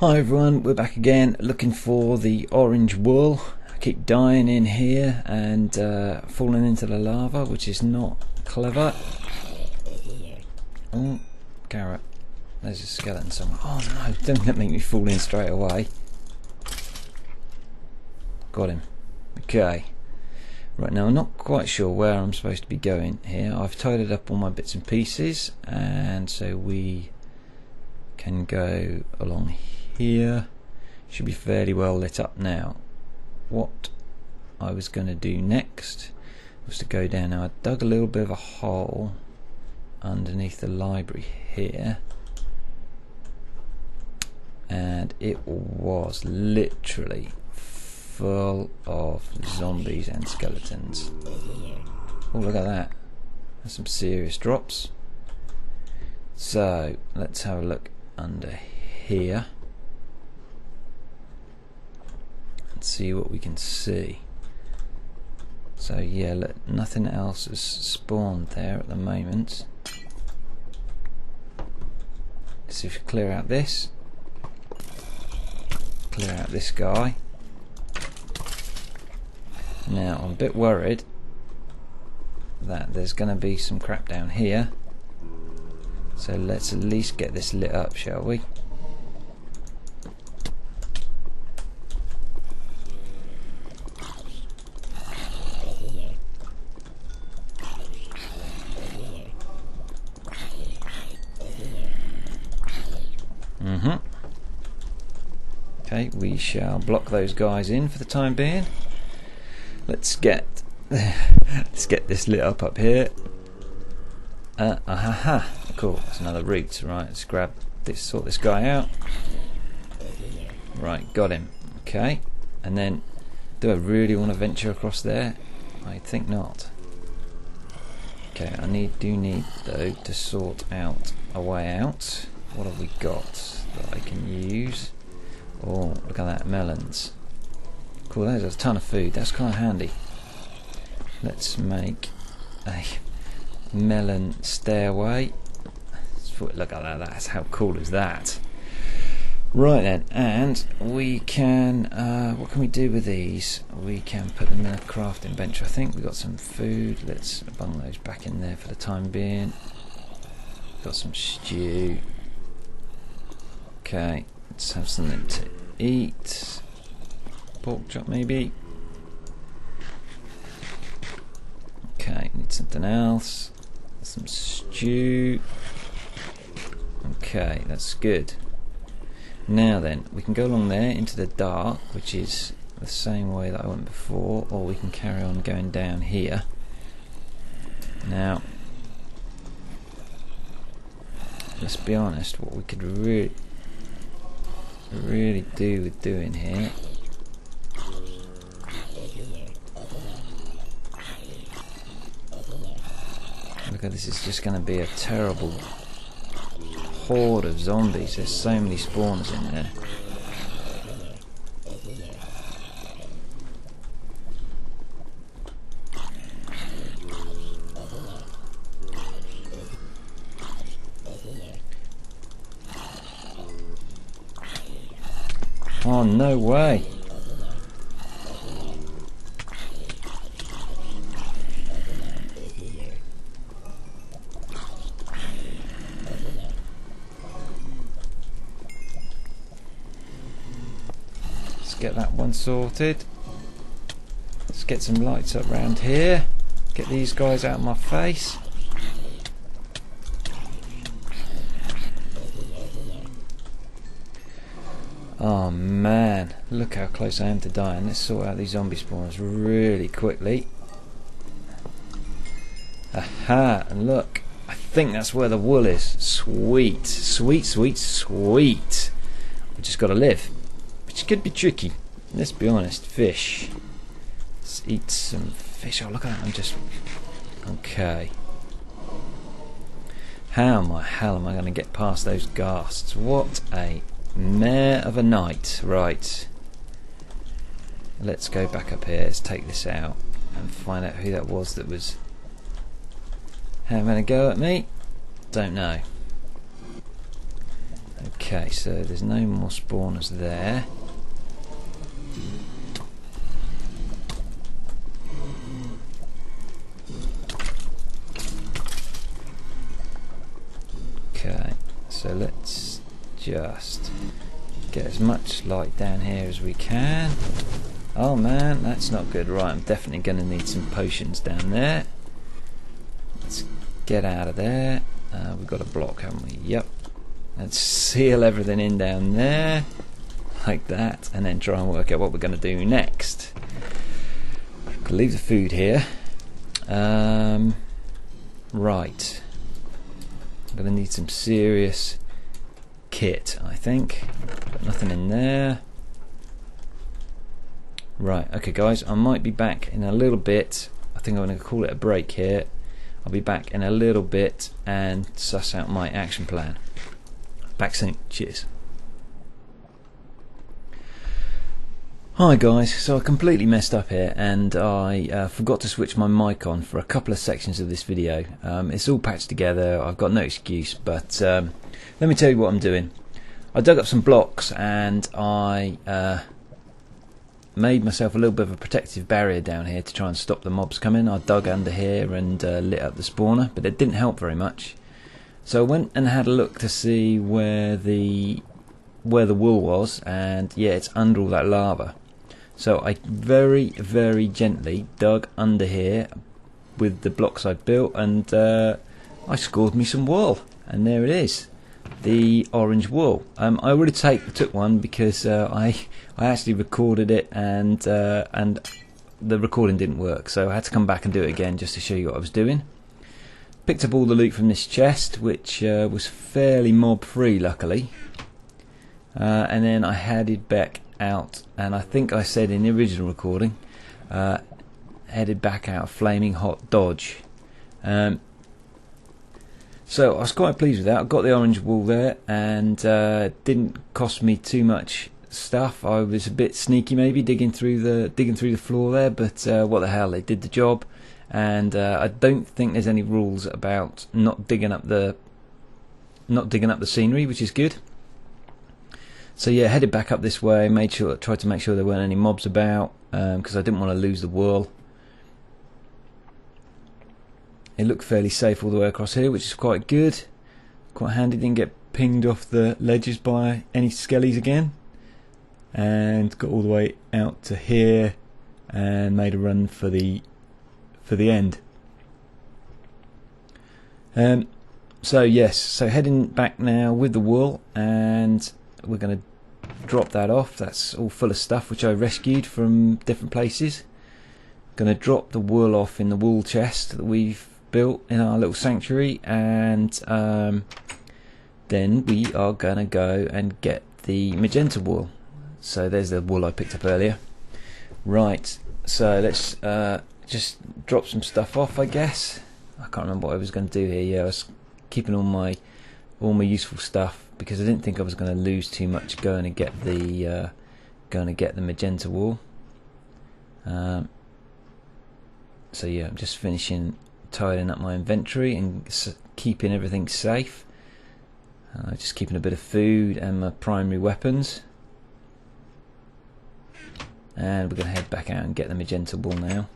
Hi everyone, we're back again looking for the orange wool. I keep dying in here and falling into the lava, which is not clever. Oh, carrot. There's a skeleton somewhere. Oh no, don't make me fall in straight away. Got him. Okay. Right, now I'm not quite sure where I'm supposed to be going here. I've tidied up all my bits and pieces, and so we can go along here. Should be fairly well lit up now. What I was going to do next was to go down. Now I dug a little bit of a hole underneath the library here, and it was literally full of zombies and skeletons. Oh, look at that. That's some serious drops. So let's have a look under here and see what we can see. So yeah, look, nothing else has spawned there at the moment. So if you clear out this guy. Now I'm a bit worried that there's going to be some crap down here, so let's at least get this lit up, shall we? Okay, we shall block those guys in for the time being. Let's get this lit up here. Cool, that's another route. Right, let's grab this, sort this guy out. Right, got him. Okay, and then do I really want to venture across there? I think not. Okay, I do need though to sort out a way out. What have we got that I can use? Oh, look at that, melons. Cool, there's a ton of food. That's kind of handy. Let's make a melon stairway. Look at that. That's how cool is that? Right then, and we can. What can we do with these? We can put them in a crafting bench. I think we got some food. Let's bung those back in there for the time being. Got some stew. Okay, let's have something to eat. Pork chop maybe. Okay, need something else. Some stew. Okay, that's good. Now then, we can go along there into the dark, which is the same way that I went before, or we can carry on going down here. Now, let's be honest, what we could really do with doing here . Look at this, is just going to be a terrible horde of zombies. There's so many spawns in there. Oh, no way. Get that one sorted. Let's get some lights up around here. Get these guys out of my face. Oh man, look how close I am to dying. Let's sort out these zombie spawners really quickly. Aha, and look, I think that's where the wool is. Sweet, sweet, sweet, sweet. We just gotta live. Which could be tricky. Let's be honest. Fish. Let's eat some fish. Oh, look at that. I'm just... Okay. How in the hell am I going to get past those ghasts? What a mare of a night. Right. Let's go back up here. Let's take this out and find out who that was that was having a go at me. Don't know. Okay, so there's no more spawners there. Okay, so let's just get as much light down here as we can. Oh man, that's not good. Right, I'm definitely going to need some potions down there. Let's get out of there. We've got a block, haven't we? Yep. Let's seal everything in down there like that, and then try and work out what we're going to do next. Leave the food here. Right. I'm going to need some serious kit, I think. Got nothing in there. Right, okay guys, I might be back in a little bit. I think I'm going to call it a break here. I'll be back in a little bit and suss out my action plan. Back soon. Cheers. Hi guys, so I completely messed up here and I forgot to switch my mic on for a couple of sections of this video. It's all patched together, I've got no excuse, but let me tell you what I'm doing. I dug up some blocks and I made myself a little bit of a protective barrier down here to try and stop the mobs coming. I dug under here and lit up the spawner, but it didn't help very much. So I went and had a look to see where the wool was, and yeah, it's under all that lava. So I very, very gently dug under here with the blocks I built, and I scored me some wool, and there it is, the orange wool. I already took one because I actually recorded it, and the recording didn't work, so I had to come back and do it again just to show you what I was doing. Picked up all the loot from this chest, which was fairly mob free, luckily. And then I headed back out, and I think I said in the original recording, headed back out Flaming Hot Dodge. So I was quite pleased with that. I got the orange wool there, and didn't cost me too much stuff. I was a bit sneaky, maybe digging through the floor there, but what the hell, they did the job. And I don't think there's any rules about not digging up the scenery, which is good. So yeah, headed back up this way. Tried to make sure there weren't any mobs about, because I didn't want to lose the wool. It looked fairly safe all the way across here, which is quite good, quite handy. Didn't get pinged off the ledges by any skellies again, and got all the way out to here and made a run for the end. So yes, so heading back now with the wool, and we're going to drop that off. That's all full of stuff which I rescued from different places. Going to drop the wool off in the wool chest that we've built in our little sanctuary, and then we are going to go and get the magenta wool. So there's the wool I picked up earlier. Right, so let's just drop some stuff off, I guess. I can't remember what I was going to do here. Yeah, I was keeping all my useful stuff because I didn't think I was going to lose too much going to get the magenta wool. So yeah, I'm just finishing tidying up my inventory and keeping everything safe. Just keeping a bit of food and my primary weapons. And we're going to head back out and get the magenta wool now.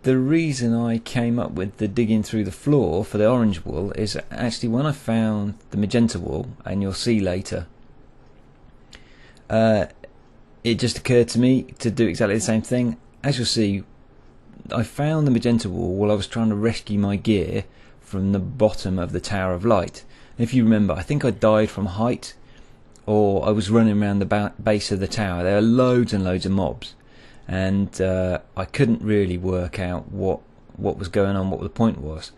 The reason I came up with the digging through the floor for the orange wool is actually when I found the magenta wool, and you'll see later, it just occurred to me to do exactly the same thing. As you'll see, I found the magenta wool while I was trying to rescue my gear from the bottom of the Tower of Light. And if you remember, I think I died from height, or I was running around the base of the tower. There are loads and loads of mobs, and I couldn't really work out what was going on, what the point was.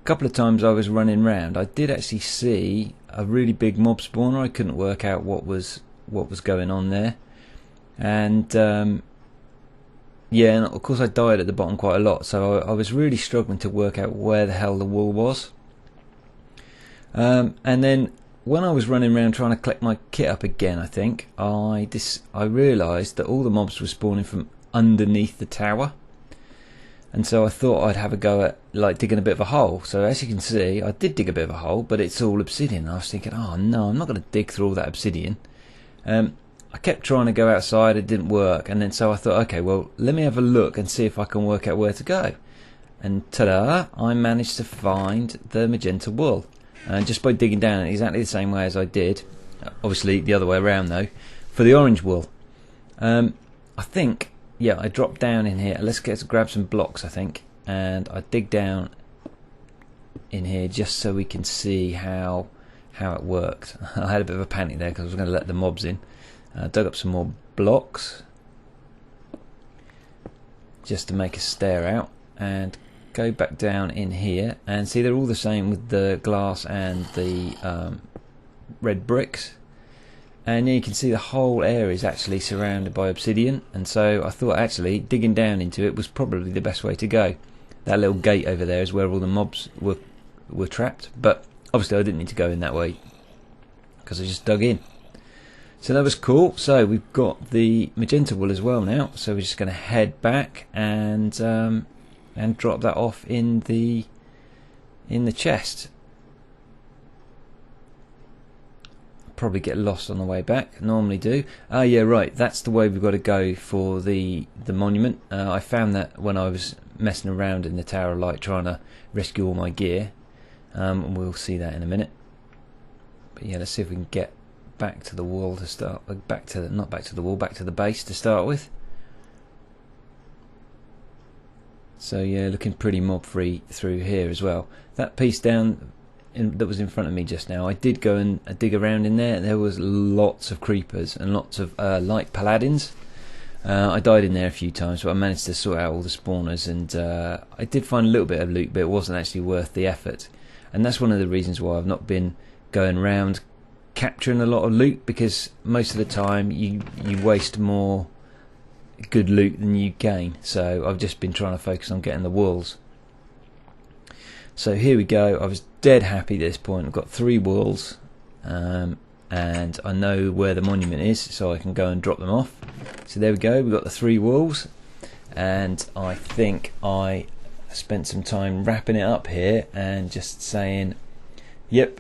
A couple of times I was running around, I did actually see a really big mob spawner. I couldn't work out what was going on there, and yeah, and of course I died at the bottom quite a lot, so I was really struggling to work out where the hell the wool was. And then when I was running around trying to collect my kit up again, I think I realised that all the mobs were spawning from underneath the tower. and so I thought I'd have a go at like digging a bit of a hole. So as you can see, I did dig a bit of a hole, but it's all obsidian. I was thinking, oh no, I'm not going to dig through all that obsidian. I kept trying to go outside, it didn't work, and then so I thought, okay, well, let me have a look and see if I can work out where to go. And ta-da, I managed to find the magenta wool. And just by digging down exactly the same way as I did, obviously the other way around though, for the orange wool. I think, yeah, I dropped down in here. Let's grab some blocks, I think, and I dig down in here just so we can see how it worked. I had a bit of a panic there because I was going to let the mobs in. Dug up some more blocks just to make a stair out, and go back down in here and see they're all the same with the glass and the red bricks, and you can see the whole area is actually surrounded by obsidian. And so I thought actually digging down into it was probably the best way to go. That little gate over there is where all the mobs were trapped, but obviously I didn't need to go in that way because I just dug in. So that was cool. So we've got the magenta wool as well now. So we're just going to head back and drop that off in the chest. Probably get lost on the way back. Normally do. Oh yeah, right. That's the way we've got to go for the monument. I found that when I was messing around in the Tower of Light trying to rescue all my gear. We'll see that in a minute. But yeah, let's see if we can get back to the wall to start. Back to the base to start with. So yeah, looking pretty mob free through here as well. That piece down that was in front of me just now, I did go and dig around in there. There was lots of creepers and lots of light paladins. I died in there a few times, but I managed to sort out all the spawners, and I did find a little bit of loot, but it wasn't actually worth the effort. And that's one of the reasons why I've not been going around capturing a lot of loot, because most of the time you waste more good loot than you gain. So I've just been trying to focus on getting the wools. So here we go. I was dead happy at this point. I've got 3 wools, and I know where the monument is, so I can go and drop them off. So there we go. We've got the 3 wools, and I think I spent some time wrapping it up here and just saying, yep,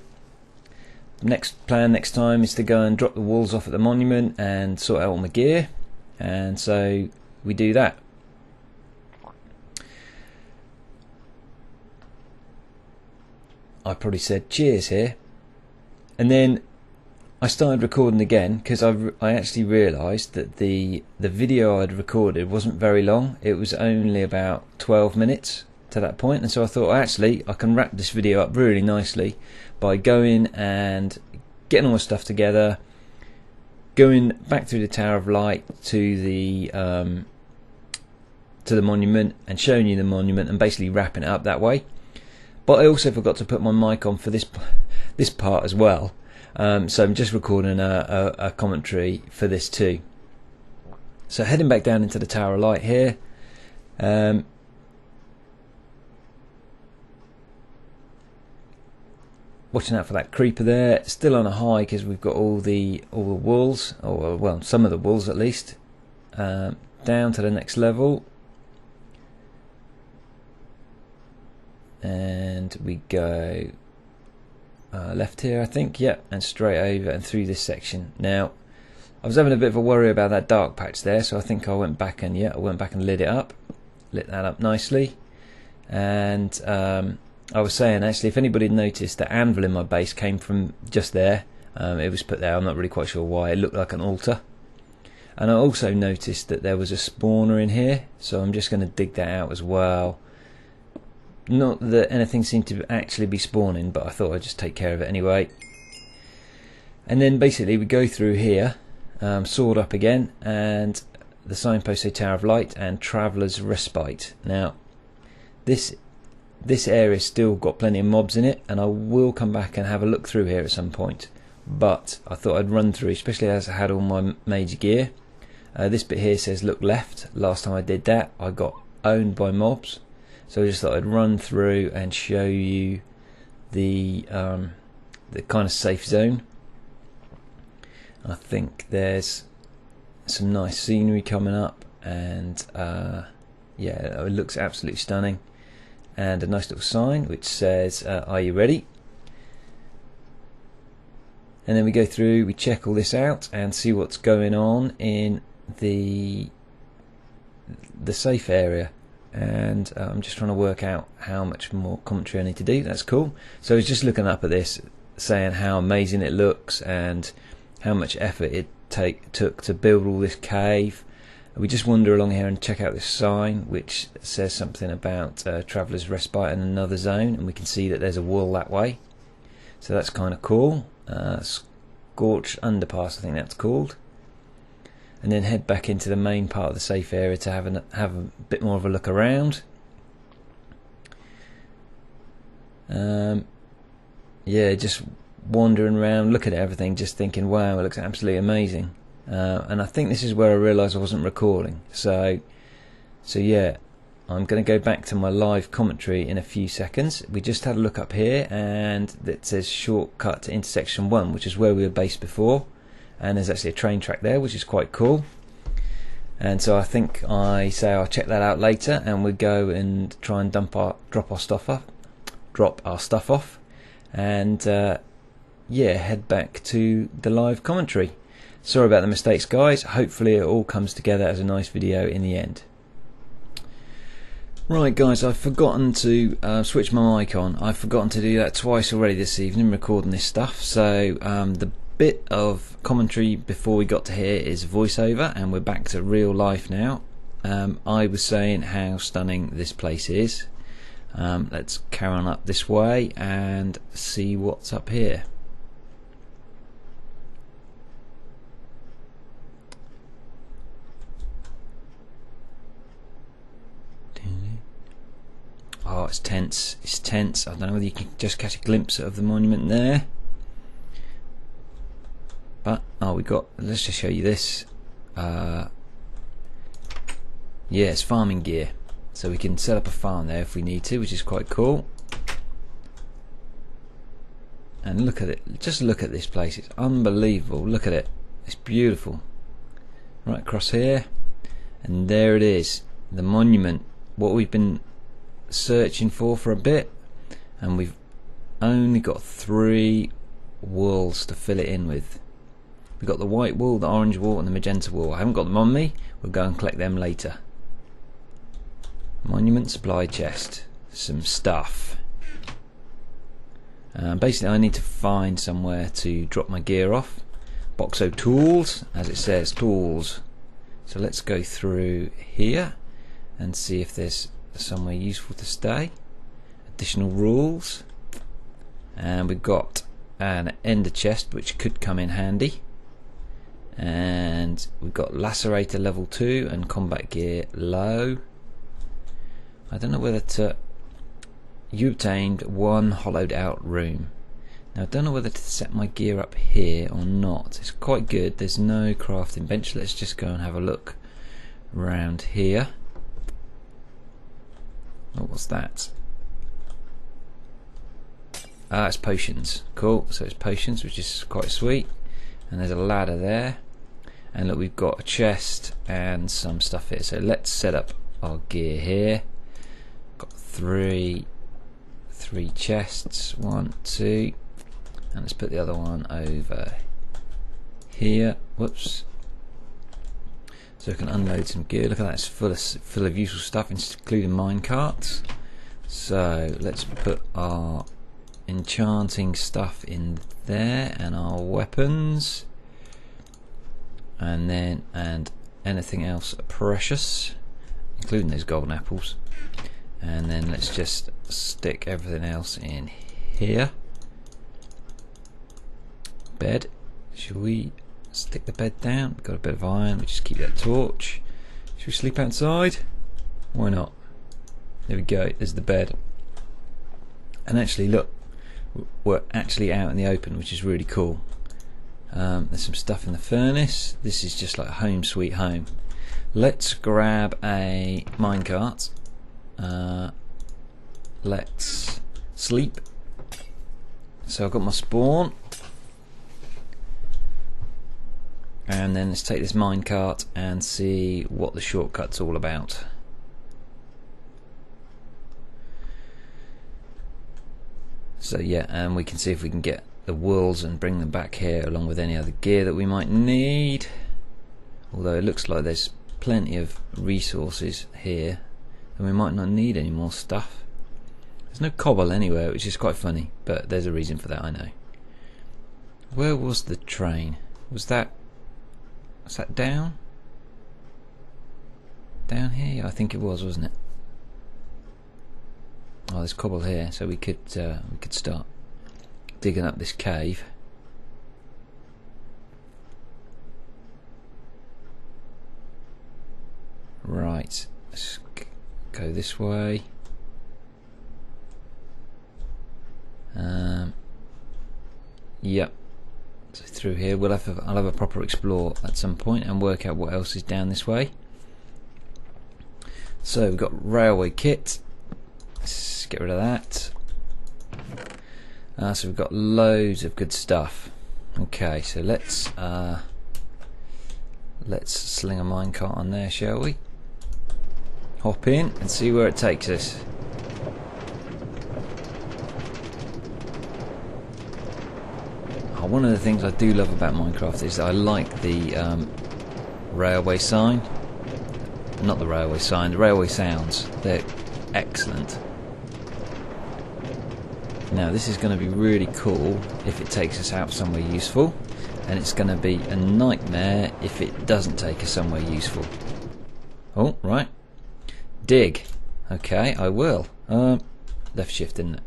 next time is to go and drop the walls off at the monument and sort out all my gear. And so we do that. I probably said cheers here, and then I started recording again because I actually realised that the video I'd recorded wasn't very long. It was only about 12 minutes to that point, and so I thought actually I can wrap this video up really nicely by going and getting all my stuff together, going back through the Tower of Light to the monument and showing you the monument and basically wrapping it up that way. But I also forgot to put my mic on for this part as well, so I'm just recording a commentary for this too. So heading back down into the Tower of Light here. Watching out for that creeper there. Still on a high because we've got all the walls, or well, some of the walls at least. Down to the next level, and we go left here, I think. Yep, and straight over and through this section. Now, I was having a bit of a worry about that dark patch there, so I think I went back and lit it up, lit that up nicely, and I was saying actually, if anybody noticed, the anvil in my base came from just there. It was put there. I'm not really quite sure why. It looked like an altar. And I also noticed that there was a spawner in here, so I'm just going to dig that out as well. Not that anything seemed to actually be spawning, but I thought I'd just take care of it anyway. And then basically we go through here, sword up again, and the signpost say Tower of Light and Traveller's Respite. Now this area's still got plenty of mobs in it, and I will come back and have a look through here at some point, but I thought I'd run through, especially as I had all my major gear. This bit here says look left. Last time I did that I got owned by mobs, so I just thought I'd run through and show you the kind of safe zone. I think there's some nice scenery coming up, and yeah, yeah, it looks absolutely stunning. And a nice little sign which says, are you ready? And then we go through, we check all this out and see what's going on in the safe area. And I'm just trying to work out how much more commentary I need to do. That's cool. So I was just looking up at this, saying how amazing it looks and how much effort it took to build all this cave. We just wander along here and check out this sign which says something about Traveller's Respite in another zone, and we can see that there's a wall that way, so that's kind of cool. Scorched Underpass, I think that's called. And then head back into the main part of the safe area to have a bit more of a look around. Yeah, just wandering around, looking at everything, just thinking, wow, it looks absolutely amazing. And I think this is where I realised I wasn't recording. So yeah, I'm going to go back to my live commentary in a few seconds. We just had a look up here, and it says shortcut to intersection 1, which is where we were based before. And there's actually a train track there, which is quite cool. And so I think I'll check that out later, and we'll go and try and drop our stuff off, and yeah, head back to the live commentary. Sorry about the mistakes, guys. Hopefully it all comes together as a nice video in the end. Right, guys, I've forgotten to switch my mic on. I've forgotten to do that twice already this evening, recording this stuff. So the bit of commentary before we got to here is voiceover, and we're back to real life now. I was saying how stunning this place is. Let's carry on up this way and see what's up here. Oh, it's tense. It's tense. I don't know whether you can just catch a glimpse of the monument there. But, oh, let's just show you this. Yeah, it's farming gear. So we can set up a farm there if we need to, which is quite cool. And look at it. Just look at this place. It's unbelievable. Look at it. It's beautiful. Right across here. And there it is. The monument. What we've been searching for a bit, and we've only got 3 walls to fill it in with. We've got the white wall, the orange wall, and the magenta wall. I haven't got them on me. We'll go and collect them later. Monument supply chest. Some stuff. Basically I need to find somewhere to drop my gear off. Box of tools, as it says, tools. So let's go through here and see if there's somewhere useful to stay. Additional rules, and we've got an ender chest which could come in handy, and we've got lacerator level 2 and combat gear low. I don't know whether to... You obtained 1 hollowed out room. Now I don't know whether to set my gear up here or not. It's quite good. There's no crafting bench. Let's just go and have a look around here. Oh, what's that? Ah, it's potions. Cool. So it's potions, which is quite sweet. And there's a ladder there. And look, we've got a chest and some stuff here. So let's set up our gear here. Got three chests. 1, 2. And let's put the other one over here. Whoops. So we can unload some gear. Look at that, it's full of useful stuff, including mine carts. So let's put our enchanting stuff in there, and our weapons, and anything else precious, including those golden apples. And then let's just stick everything else in here. Bed. Shall we stick the bed down? We've got a bit of iron. We just keep that torch. Should we sleep outside? Why not? There we go. There's the bed. And actually, look, we're actually out in the open, which is really cool. There's some stuff in the furnace. This is just like home sweet home. Let's grab a minecart. Let's sleep. So I've got my spawn. And then let's take this minecart and see what the shortcut's all about. So yeah, and we can see if we can get the wools and bring them back here along with any other gear that we might need. Although it looks like there's plenty of resources here and we might not need any more stuff. There's no cobble anywhere, which is quite funny, but there's a reason for that, I know. Where was the train? Was that down? Down here? I think it was, wasn't it? Oh, there's cobble here, so we could start digging up this cave. Right, let's go this way. Yep. So through here, I'll have a proper explore at some point and work out what else is down this way. So we've got railway kit. Let's get rid of that. So we've got loads of good stuff. Okay, so let's sling a minecart on there, shall we? Hop in and see where it takes us. Oh, one of the things I do love about Minecraft is I like the railway sign. Not the railway sign, the railway sounds. They're excellent. Now this is going to be really cool if it takes us out somewhere useful, and it's going to be a nightmare if it doesn't take us somewhere useful. Oh, right. Dig. Okay, I will. Left shift, isn't it?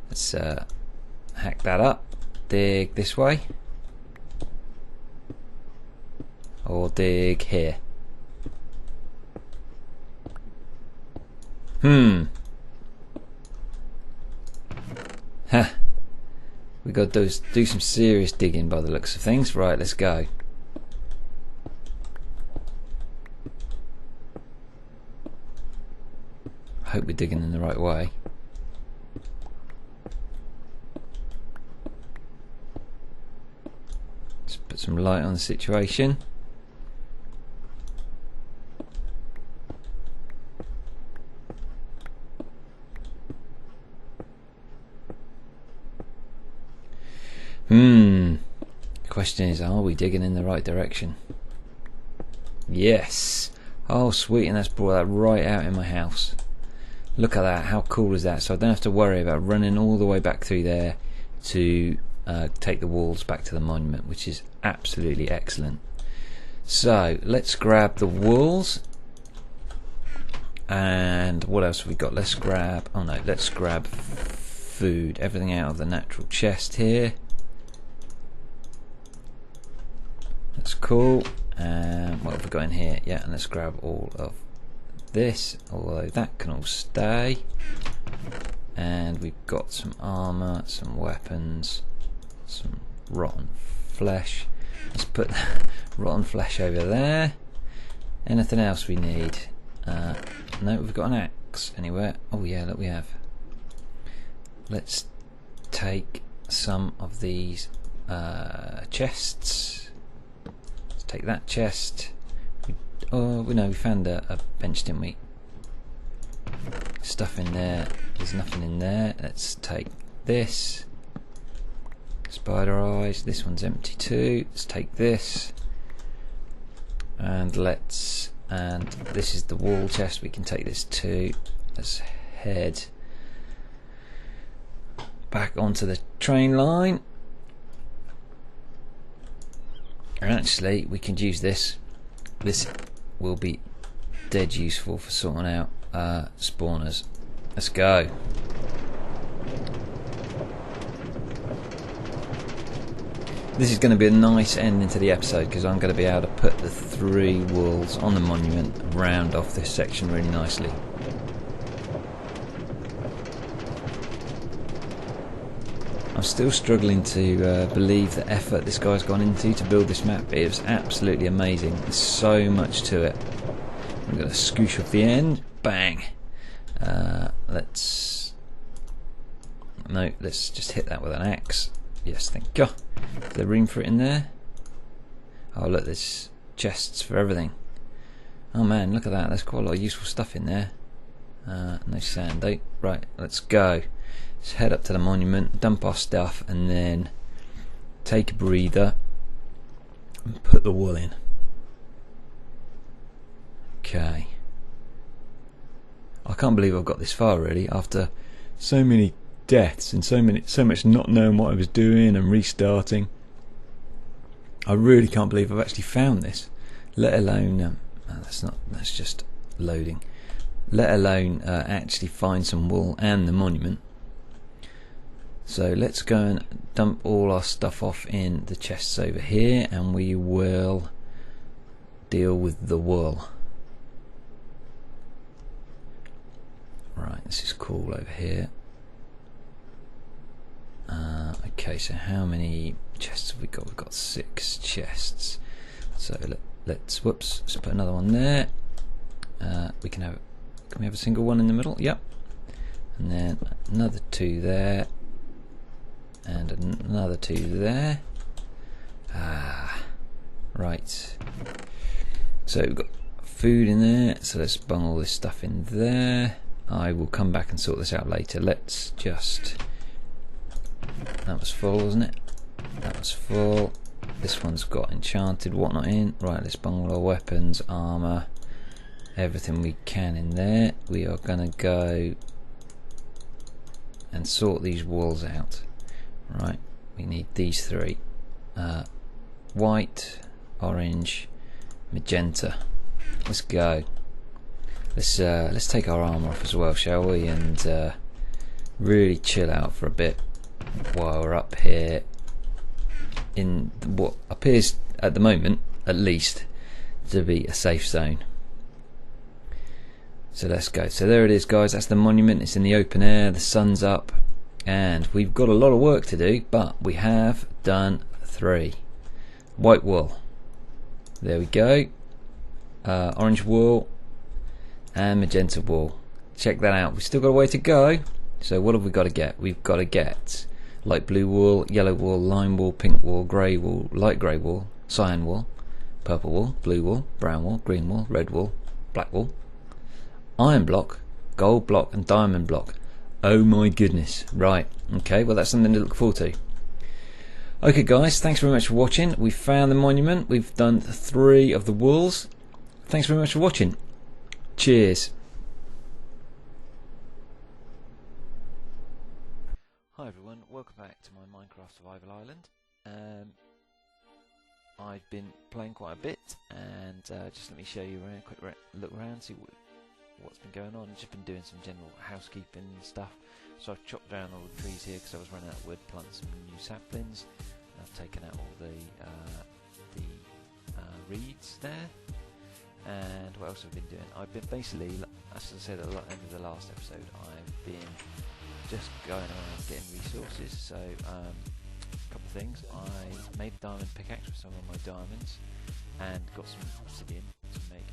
Let's hack that up. Dig this way. Or dig here. Ha. We got to do some serious digging by the looks of things. Right, let's go. I hope we're digging in the right way. Let's put some light on the situation. The question is, are we digging in the right direction? Yes. Oh sweet, and that's brought that right out in my house. Look at that, how cool is that? So I don't have to worry about running all the way back through there to take the walls back to the monument, which is absolutely excellent. So let's grab the walls. And what else have we got? Let's grab food, everything out of the natural chest here. That's cool. And what have we got in here? Yeah, and let's grab all of this, although that can all stay. And we've got some armor, some weapons, some rotten flesh. Let's put rotten flesh over there. Anything else we need? No, we've got an axe anywhere. Oh yeah, look, we have. Let's take some of these chests. Let's take that chest. We found a bench, didn't we? Stuff in there. There's nothing in there. Let's take this. Spider eyes. This one's empty too. Let's take this. And this is the wall chest. We can take this too. Let's head back onto the train line. And actually, we can use this. This will be dead useful for sorting out spawners. Let's go. This is going to be a nice ending to the episode because I'm going to be able to put the 3 walls on the monument and round off this section really nicely. I'm still struggling to believe the effort this guy's gone into to build this map. It was absolutely amazing. There's so much to it. I'm going to scoosh off the end. Bang. Let's just hit that with an axe. Yes, thank God. Is there room for it in there? Oh look, there's chests for everything. Oh man, look at that. There's quite a lot of useful stuff in there. No sand though. Right, let's go. Let's head up to the monument, dump our stuff, and then take a breather and put the wool in. Okay. I can't believe I've got this far really, after so many deaths and so much not knowing what I was doing and restarting. I really can't believe I've actually found this, let alone that's just loading, let alone actually find some wool and the monument. So let's go and dump all our stuff off in the chests over here, and we will deal with the wool. Right, this is cool over here. Okay, so how many chests have we got? We've got 6 chests. So let's put another one there. Can we have a single one in the middle? Yep. And then another 2 there, and another 2 there. Right. So we've got food in there. So let's bung all this stuff in there. I will come back and sort this out later. Let's just... That was full, wasn't it? That was full. This one's got enchanted whatnot in. Right, let's bung all our weapons, armour, everything we can in there. We are going to go and sort these walls out. Right, we need these 3. White, orange, magenta. Let's go. Let's take our armour off as well, shall we? And really chill out for a bit while we're up here in what appears at the moment, at least, to be a safe zone. So let's go. So there it is, guys. That's the monument. It's in the open air. The sun's up, and we've got a lot of work to do, but we have done 3. White wool. There we go. Orange wool and magenta wool. Check that out. We've still got a way to go. So what have we got to get? We've got to get light blue wool, yellow wool, lime wool, pink wool, grey wool, light grey wool, cyan wool, purple wool, blue wool, brown wool, green wool, red wool, black wool, iron block, gold block and diamond block. Oh my goodness. Right, okay, well that's something to look forward to. Okay guys, thanks very much for watching. We've found the monument. We've done 3 of the wools. Thanks very much for watching. Cheers. Hi everyone, welcome back to my Minecraft Survival Island. I've been playing quite a bit, and just let me show you a quick look around, see what's been going on. I've just been doing some general housekeeping stuff. So I've chopped down all the trees here because I was running out of wood, planted some new saplings. I've taken out all the reeds there. And what else have I been doing? I've been basically, as I said at the end of the last episode, I've been just going around getting resources. So a couple of things. I made a diamond pickaxe with some of my diamonds and got some obsidian to make